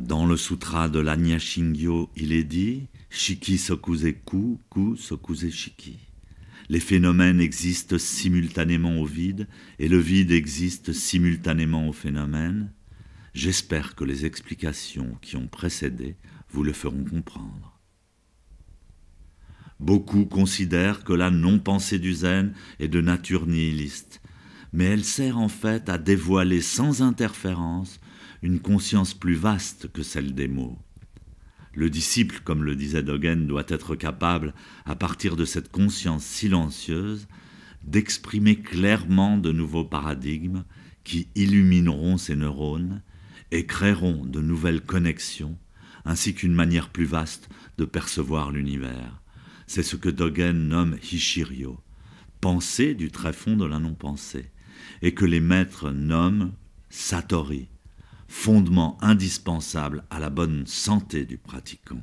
Dans le sutra de l'Anya Shingyo, il est dit « Shiki sokuse ku, ku sokuse shiki ». Les phénomènes existent simultanément au vide, et le vide existe simultanément au phénomène. J'espère que les explications qui ont précédé vous le feront comprendre. Beaucoup considèrent que la non-pensée du zen est de nature nihiliste, mais elle sert en fait à dévoiler sans interférence une conscience plus vaste que celle des mots. Le disciple, comme le disait Dogen, doit être capable, à partir de cette conscience silencieuse, d'exprimer clairement de nouveaux paradigmes qui illumineront ses neurones et créeront de nouvelles connexions, ainsi qu'une manière plus vaste de percevoir l'univers. C'est ce que Dogen nomme Hishiryo, pensée du tréfonds de la non-pensée, et que les maîtres nomment Satori, fondement indispensable à la bonne santé du pratiquant.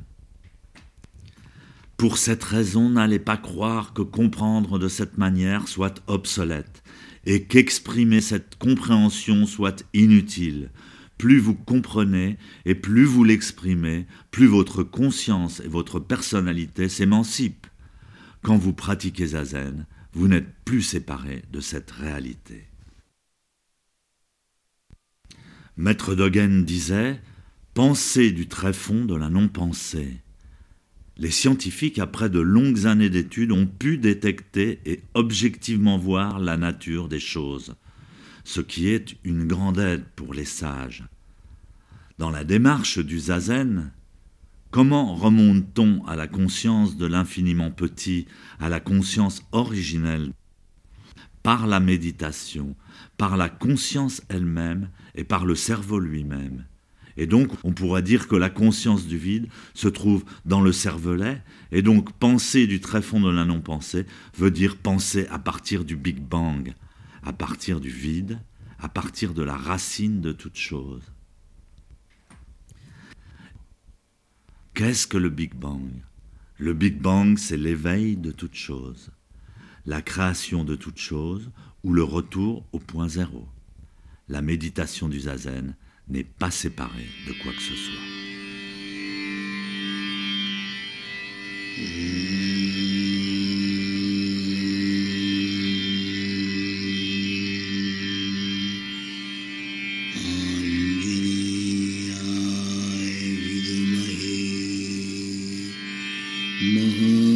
Pour cette raison, n'allez pas croire que comprendre de cette manière soit obsolète et qu'exprimer cette compréhension soit inutile. Plus vous comprenez et plus vous l'exprimez, plus votre conscience et votre personnalité s'émancipent. Quand vous pratiquez zazen, vous n'êtes plus séparés de cette réalité. Maître Dogen disait « Pensée du tréfonds de la non-pensée ». Les scientifiques, après de longues années d'études, ont pu détecter et objectivement voir la nature des choses, ce qui est une grande aide pour les sages. Dans la démarche du zazen, comment remonte-t-on à la conscience de l'infiniment petit, à la conscience originelle? Par la méditation, par la conscience elle-même et par le cerveau lui-même. Et donc, on pourrait dire que la conscience du vide se trouve dans le cervelet, et donc penser du tréfonds de la non-pensée veut dire penser à partir du Big Bang, à partir du vide, à partir de la racine de toute chose. Qu'est-ce que le Big Bang? Le Big Bang, c'est l'éveil de toute chose, la création de toute chose ou le retour au point zéro. La méditation du zazen n'est pas séparée de quoi que ce soit. Maha